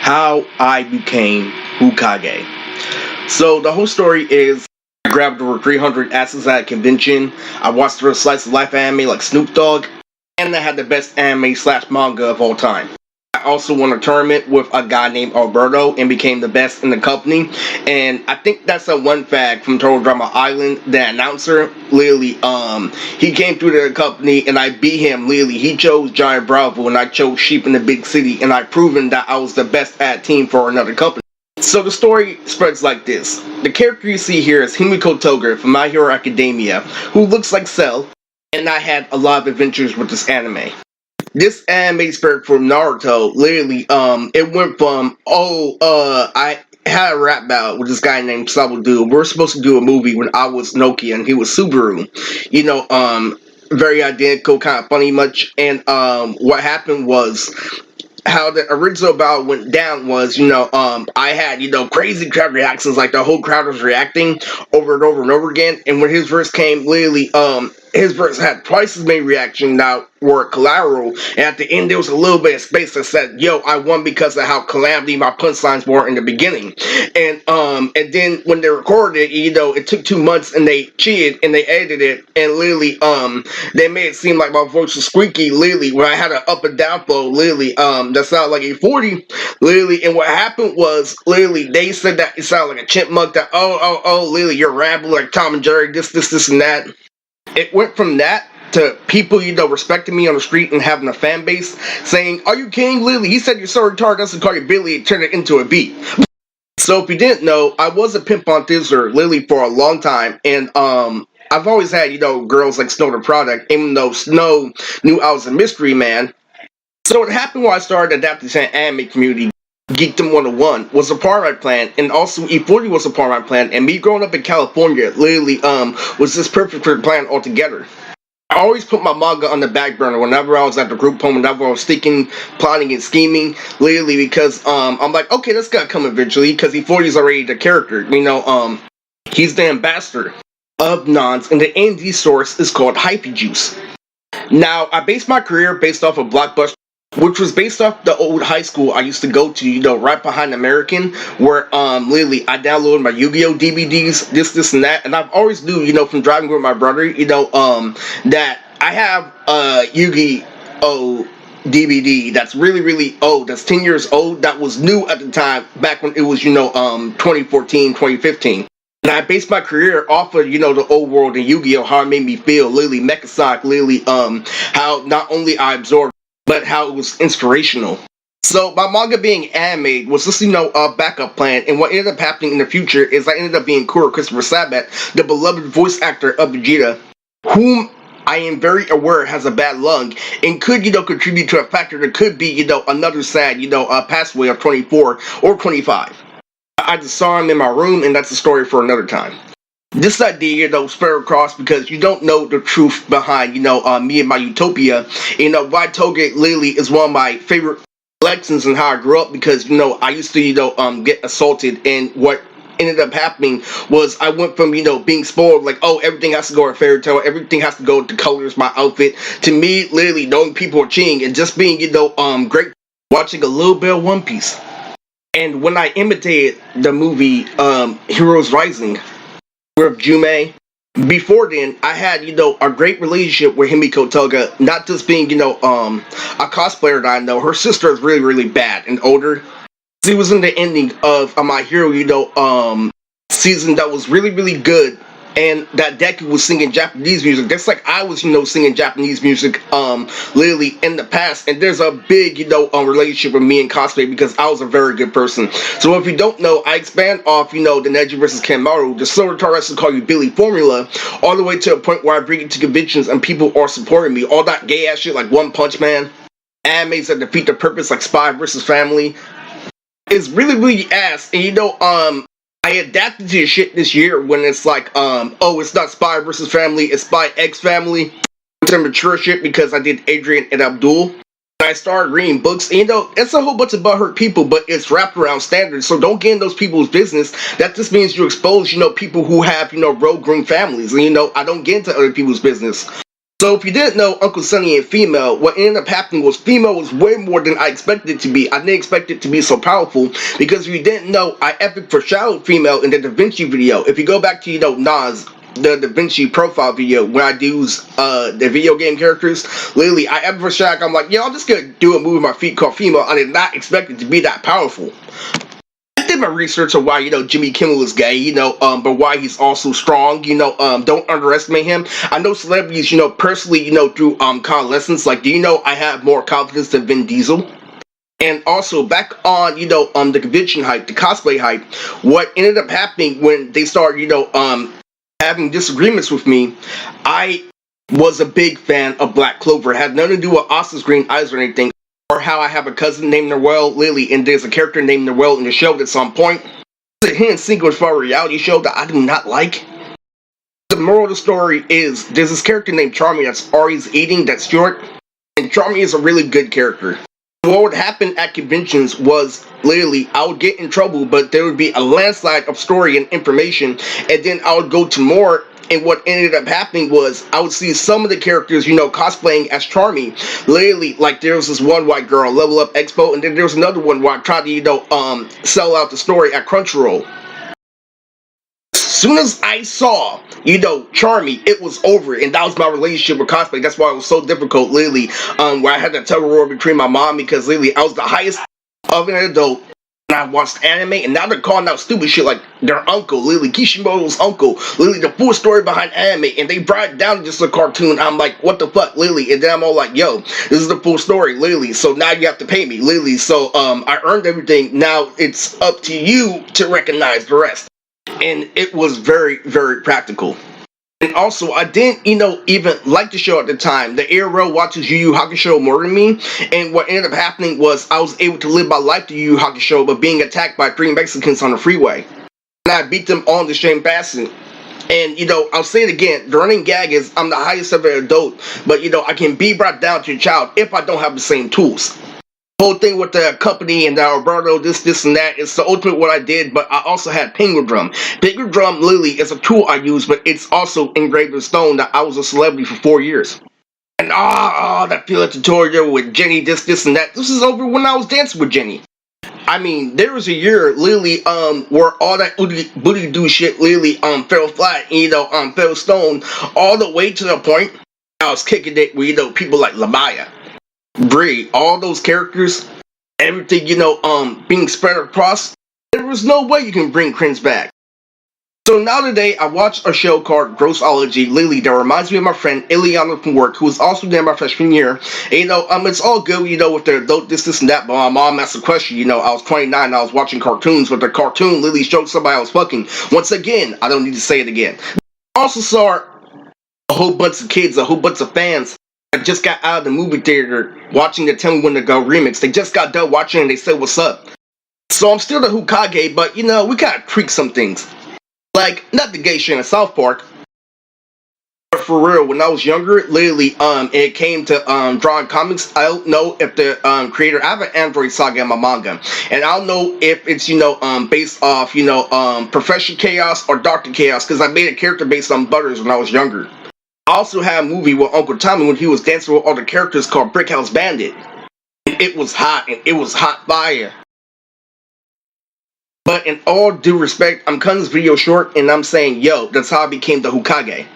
How I Became Hokage. So the whole story is I grabbed over 300 asses at a convention. I watched a slice of life anime like Snoop Dogg, and I had the best anime slash manga of all time. I also won a tournament with a guy named Alberto and became the best in the company. And I think that's a one fact from Total Drama Island. The announcer, literally, he came through to the company and I beat him. Literally, he chose Giant Bravo and I chose Sheep in the Big City, and I proven that I was the best at team for another company. So the story spreads like this. The character you see here is Himiko Toga from My Hero Academia, who looks like Cell, and I had a lot of adventures with this anime. This anime spread from Naruto. Literally, it went from I had a rap battle with this guy named Sabudu. We're supposed to do a movie when I was Nokia and he was Subaru. You know, very identical, kind of funny much. And what happened was how the original battle went down was, I had, crazy crowd reactions, like the whole crowd was reacting over and over and over again. And when his verse came, literally, his verse had twice as many reactions now were collateral. And at the end, there was a little bit of space that said, "Yo, I won because of how calamity my punchlines were in the beginning." And then when they recorded it, it took 2 months and they cheated and they edited it and literally, they made it seem like my voice was squeaky. Literally, when I had an up and down flow, literally, that sounded like a 40. Literally, and what happened was, literally, they said that it sounded like a chipmunk. That literally, you're rambling like Tom and Jerry. This, and that. It went from that to people, respecting me on the street and having a fan base saying, "Are you kidding, Lily? He said you're so retarded, doesn't call you Billy and turn it into a beat." So if you didn't know, I was a pimp on Thizzler, Lily, for a long time, and I've always had, girls like Snow the Product, even though Snow knew I was a mystery man. So what happened when I started adapting to an anime community, Geekdom 101 was a part of my plan, and also E40 was a part of my plan, and me growing up in California literally was just perfect for the plan altogether. I always put my manga on the back burner whenever I was at the group home, whenever I was thinking, plotting, and scheming, literally because I'm like, okay, that's gotta come eventually, because E40 is already the character, he's the ambassador of Nonz, and the AMD source is called Hypey Juice. Now, I based my career based off of Blockbuster, which was based off the old high school I used to go to, right behind American, where literally I downloaded my Yu-Gi-Oh DVDs, this and that, and I've always knew, from driving with my brother, that I have a Yu-Gi-Oh DVD that's really, really old, that's 10 years old, that was new at the time, back when it was, 2014, 2015. And I based my career off of, the old world and Yu-Gi-Oh, how it made me feel, literally, Mecha Sonic, literally, how not only I absorbed, but how it was inspirational. So my manga being animated was just, a backup plan, and what ended up happening in the future is I ended up being Kuro Christopher Sabat, the beloved voice actor of Vegeta, whom I am very aware has a bad lung, and could, contribute to a factor that could be, another sad, passaway of 24 or 25. I just saw him in my room, and that's a story for another time. This idea, spread across because you don't know the truth behind, me and my utopia. Why Toge literally is one of my favorite lessons in how I grew up because, I used to, get assaulted, and what ended up happening was I went from, being spoiled, like, oh, everything has to go in fairy tale, everything has to go with the colors, my outfit, to me, literally knowing people are cheating and just being, great, watching a little bit of One Piece. And when I imitated the movie, Heroes Rising, with Jume. Before then, I had, a great relationship with Himiko Toga, not just being, a cosplayer that I know. Her sister is really, really bad and older. She was in the ending of My Hero, season that was really, really good. And that Deku was singing Japanese music. That's like I was, singing Japanese music, literally in the past. And there's a big, relationship with me and cosplay because I was a very good person. So if you don't know, I expand off, the Neji versus Kanemaru, the Silver Tar wrestlers call you Billy formula, all the way to a point where I bring it to conventions and people are supporting me. All that gay ass shit like One Punch Man, animes that defeat the purpose like Spy versus Family. It's really, really ass. And I adapted to the shit this year when it's like, it's not Spy versus Family, it's Spy X Family. It's a mature shit because I did Adrian and Abdul. And I started reading books. And, it's a whole bunch of butthurt people, but it's wrapped around standards. So don't get in those people's business. That just means you expose, people who have, rogue green families. And, I don't get into other people's business. So if you didn't know Uncle Sonny and female, what ended up happening was female was way more than I expected it to be. I didn't expect it to be so powerful, because if you didn't know, I epic foreshadowed female in the Da Vinci video. If you go back to, Nonz, the Da Vinci profile video, where I do the video game characters, literally, I epic foreshadowed, I'm like, I'm just gonna do a move with my feet called female. I did not expect it to be that powerful. I did my research on why, Jimmy Kimmel is gay, but why he's also strong, don't underestimate him. I know celebrities, personally, through convalescence, like, do you know I have more confidence than Vin Diesel? And also, back on, the convention hype, the cosplay hype, what ended up happening when they started, having disagreements with me, I was a big fan of Black Clover. It had nothing to do with Austin's green eyes or anything, or how I have a cousin named Noelle Lily, and there's a character named Noelle in the show that's on point. It's a hidden secret for a reality show that I do not like. The moral of the story is, there's this character named Charmy that's always eating, that's short, and Charmy is a really good character. What would happen at conventions was, literally, I would get in trouble, but there would be a landslide of story and information, and then I would go to more. And what ended up happening was, I would see some of the characters, cosplaying as Charmy. Literally, like, there was this one white girl, Level Up Expo, and then there was another one where I tried to, sell out the story at Crunchyroll. As soon as I saw, Charmy, it was over, and that was my relationship with cosplay. That's why it was so difficult, literally, where I had that tug of war between my mom, because literally, I was the highest of an adult. And I watched anime, and now they're calling out stupid shit like their uncle, literally Kishimoto's uncle, literally the full story behind anime, and they brought it down to just a cartoon. I'm like, what the fuck, literally? And then I'm all like, yo, this is the full story, literally. So now you have to pay me, literally. So I earned everything. Now it's up to you to recognize the rest. And it was very, very practical. And also, I didn't, even like the show at the time. The ARL watches Yu Yu Hakusho more than me, and what ended up happening was I was able to live my life to Yu Yu Hakusho, but being attacked by 3 Mexicans on the freeway. And I beat them all in the same fashion. And, I'll say it again, the running gag is I'm the highest ever adult, but, I can be brought down to a child if I don't have the same tools. Whole thing with the company and the Alberto, this and that, it's the ultimate what I did, but I also had Penguin Drum. Penguin Drum literally is a tool I use, but it's also engraved in stone that I was a celebrity for 4 years. And that field tutorial with Jenny, this and that, this is over when I was dancing with Jenny. I mean, there was a year literally where all that booty do shit literally fell flat, fell stone, all the way to the point I was kicking it with people like Labaya, Bree, all those characters, everything, being spread across, there was no way you can bring cringe back. So now today, I watched a show called Grossology, Lily, that reminds me of my friend Ileana from work, who was also there my freshman year. And, it's all good, with their adult this and that, but my mom asked a question, I was 29, I was watching cartoons, but the cartoon Lily showed somebody I was fucking. Once again, I don't need to say it again. I also saw a whole bunch of kids, a whole bunch of fans, I just got out of the movie theater watching the Tell Me When to Go remix. They just got done watching and they said, what's up? So I'm still the Hokage, but, we gotta tweak some things. Like, not the gay shit in South Park. But for real, when I was younger, literally, it came to drawing comics, I don't know if the creator, I have an Android Saga in my manga. And I don't know if it's, based off, Professor Chaos or Dr. Chaos, because I made a character based on Butters when I was younger. I also had a movie with Uncle Tommy when he was dancing with all the characters called Brick House Bandit. And it was hot, and it was hot fire. But in all due respect, I'm cutting this video short, and I'm saying, yo, that's how I became the Hokage.